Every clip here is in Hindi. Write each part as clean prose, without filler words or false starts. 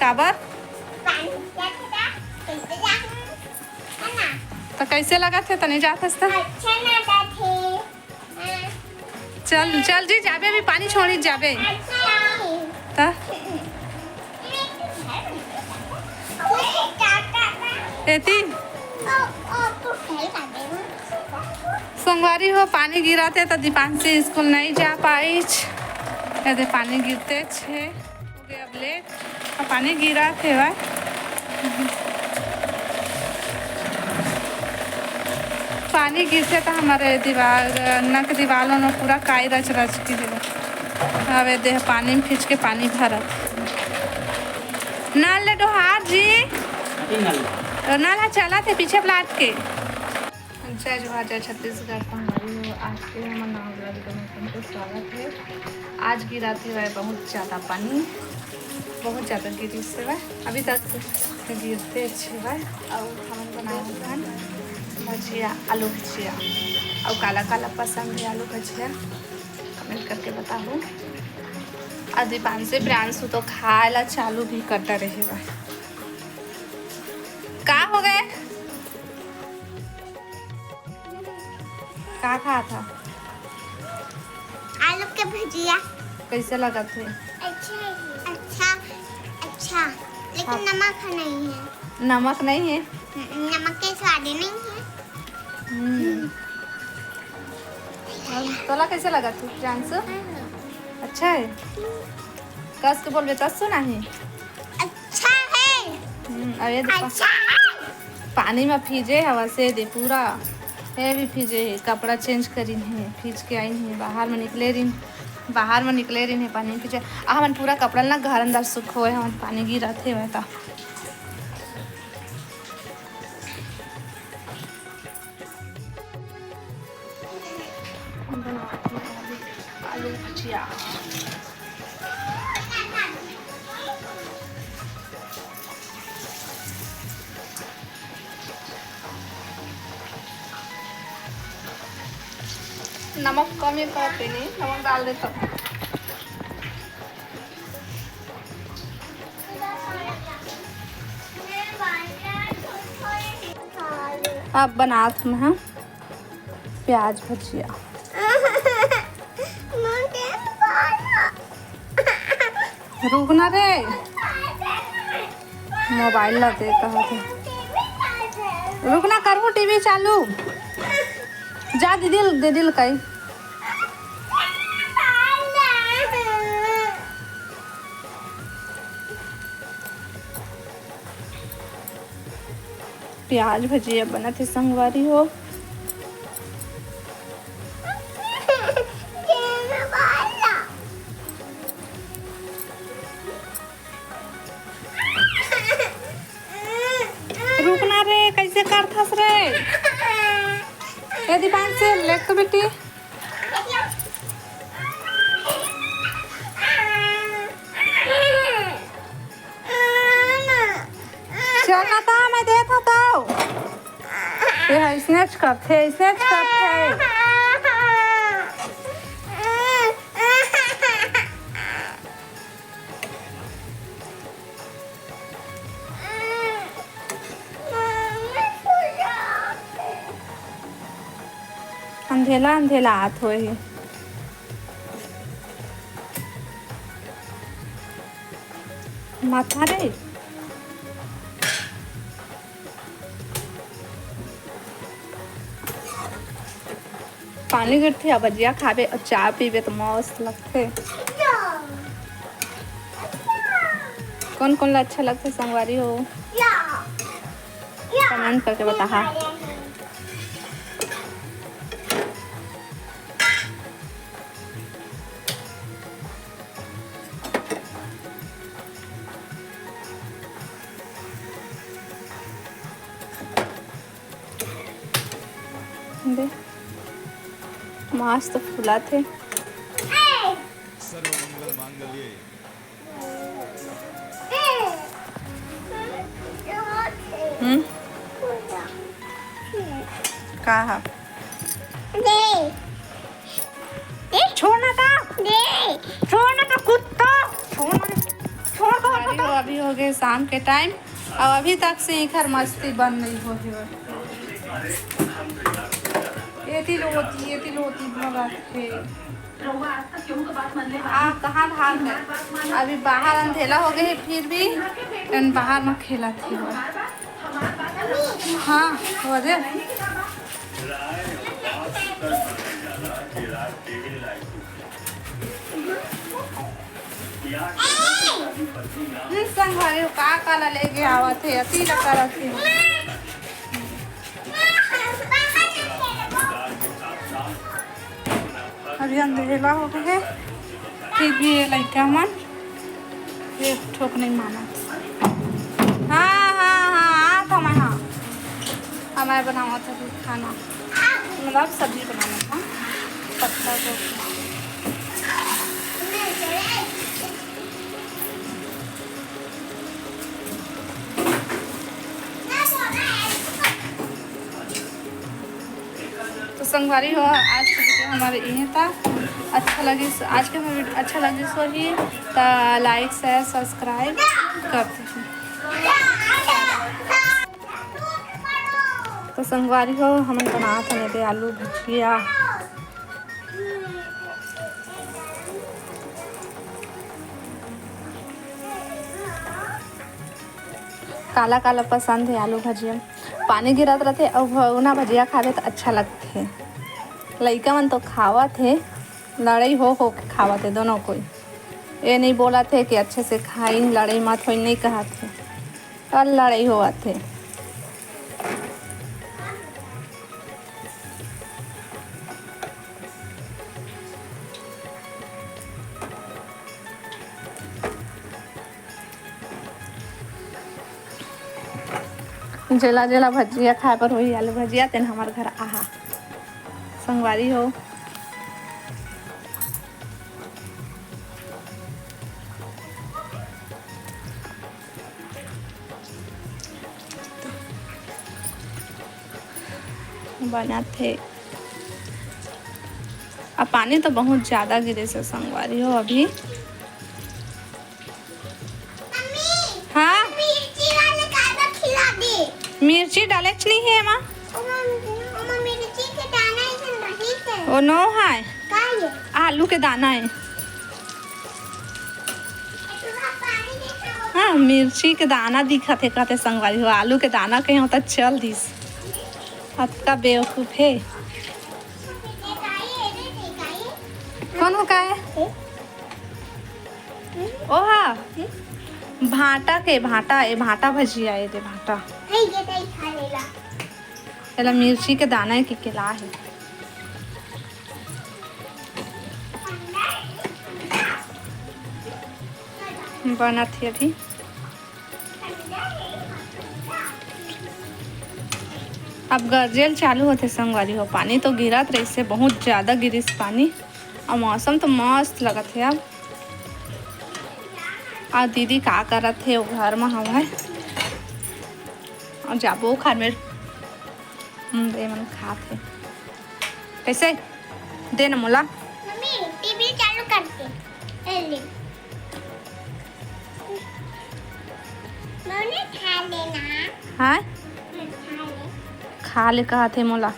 काबर? तो कैसे लगा थे तने जात हस त? चल चल जी जाबे अभी पानी छोड़ी जाबे त एती संगवारी हो पानी गिरा थे तो दीपांशी स्कूल नहीं जा पाई। कहते पानी गिरते छे हो गए अब लेट और पानी गिरा थे वह पानी गिरते तो हमारे दीवार नक दीवारों में पूरा काई रच रच की अब देह पानी में खींच के पानी भरा नल ले डोहार जी नल चला थे पीछे प्लाट के। जय जोहार जय छत्तीसगढ़ का हमारी आज के हम नाम तुमको स्वागत है। आज गिरा थे वह बहुत ज़्यादा पानी बहुत ज़्यादा गिरी से वह अभी तक गिरते अच्छे वह और हम बनाए हैं भजिया आलू भजिया और काला काला पसंद है आलू भजिया कमेंट करके बताओ। और दीपांशी प्रियांशु तो खाए ला चालू भी करता रहेगा। का हो गए क्या खाया था? आलू के भजिया। कैसे लगा थे? अच्छा अच्छा लेकिन हाँ। नमक नहीं है। नमक नहीं है? नमक के स्वाद नहीं है। तोला कैसे लगा तू प्रियांशु? अच्छा है कस के बोल बेटा सुना है अच्छा है। अरे अच्छा है। पानी में भीजे हवा से दे पूरा है भी भीजे है कपड़ा चेंज करी है भीज के आई है बाहर में निकले रही है पानी में भीजे हमन पूरा कपड़ा ना घर अंदर सूख हुए हम पानी गिरा थे वह था। आलू भजिया नमक कम ही करते नहीं नमक डाल दे तब। अब बनात में हम प्याज भजिया रुकना रे मोबाइल ला दे कहा थे रुकना करूँ टीवी चालू जा दे दिल कई प्याज भजिया बना थे संगवारी हो। रुकना रे कैसे करथस रे ए दीपांशी ले तो बेटी चल ना था मैं देता तो ये स्नैच करते अंधेला हाथ हो ही माथा रे पानी गिरती है भजिया खाबे और चाय पीबे तो मस्त लगते। कौन कौन ला अच्छा लगता है संगवारी हो कमेंट करके बता। दे मस्त फूला थे सर्वमंगल मांगल्ये कहा छोड़ना था कुत्ता छोड़ हो गए शाम के टाइम और अभी तक से इधर मस्ती बन नहीं हो रही है। ये तिल होती भगत थे। आप कहाँ भाग गए? अभी बाहर अंधेला हो गए फिर भी बाहर में खेला थी। हाँ हो दे। संग का काला लेके आवत है अति करत है। अभी अंधेला हो गए फिर भी ये लड़का मन एक ठोक नहीं माना। हाँ था मैं। हाँ हमारे बनावा था खाना मतलब सब्जी बनाना था पत्ता गोभी। तो संगवारी हो आज की वीडियो हमारे यही था। अच्छा लगे आज के वीडियो अच्छा लगे सो ही तो लाइक शेयर सब्सक्राइब करते हैं। तो संगवारी हो हम बना था आलू भुजिया। काला काला पसंद है आलू भजिया। पानी गिरत रहते और भुना भजिया खाते तो अच्छा लगते। लड़का मन तो खावा थे लड़ाई हो के खावा थे दोनों कोई। ये नहीं बोला थे कि अच्छे से खाई लड़ाई मत हो नहीं कहा थे और लड़ाई हुआ थे। जेला जेला भजिया खाए पर वही आलू भजिया तेन हमारे घर आहा संगवारी हो। बना थे अब पानी तो बहुत ज़्यादा गिरे से संगवारी हो अभी। हाँ मिर्ची डाले नहीं है माँ वो नो है आलू के दाना है। हाँ मिर्ची के दाना दिखा थे कहते संगवारी हो आलू के दाना कहीं होता चल दिस आपका बेवकूफ है। कौन हो का है ओ हाँ भाटा के भाटा भजिया है दे भाटा एला मिर्ची के दाना के केला है। बना थी अभी अब गरजेल चालू होते संगवारी हो। पानी तो गिरत रही से बहुत ज़्यादा गिरिस पानी और मौसम तो मस्त लगत है। अब और दीदी का करत है वो घर में हवा और जाबो खार में दे मन खाते कैसे दे न मोला टीवी चालू करते खा लेना। हाँ खा ले कहा थे मोला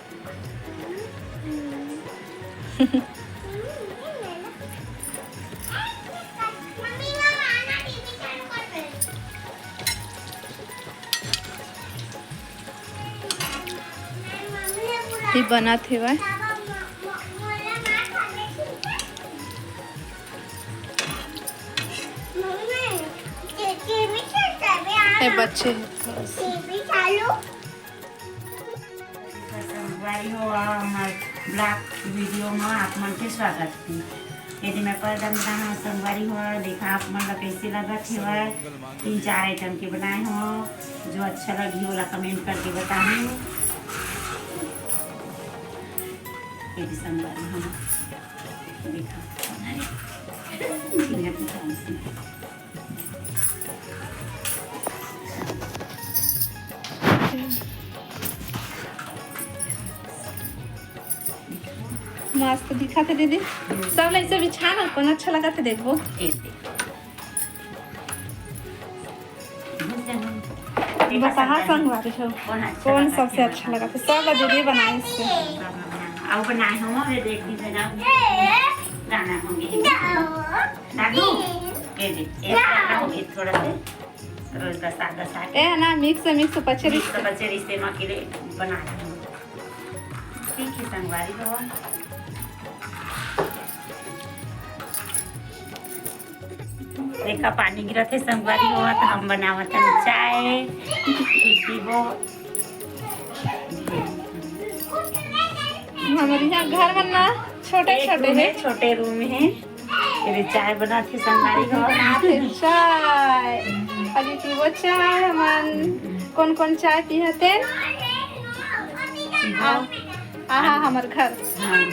ये बना थे वह बच्चे ब्लॉग वीडियो में आप मन के स्वागत थी। यदि मैं परदम बनाना संगवारी हो देखा आप मन का कैसे लगत है 3-4 आइटम के बनाए हो जो अच्छा लगी होला कमेंट करके बताऊँ। यदि संगवारी हम देखा मस्त दिखा थे दीदी सब ऐसे बिछा ना कौन अच्छा लगा थे देखो बता संगवारी हो कौन सबसे अच्छा लगा फिर सब दीदी बनाए इससे अब बनाए हम ये देखी जरा दाना होंगे दादू ये देख एक दाना होंगे थोड़ा से रोज का सादा ए ना मिक्स पचरी तो बच्चे रिश्ते में अकेले बना रहे हैं ठीक है संगवारी हो देखा पानी गिरा थे संगवारी हुआ तो हम बनावत चाय पीबो हमारे यहाँ घर बनना छोटे छोटे है छोटे रूम है फिर चाय बना थे संगवारी हो चाय अभी पीबो चाय हमन कौन चाय पीते हाँ हमार घर हाँ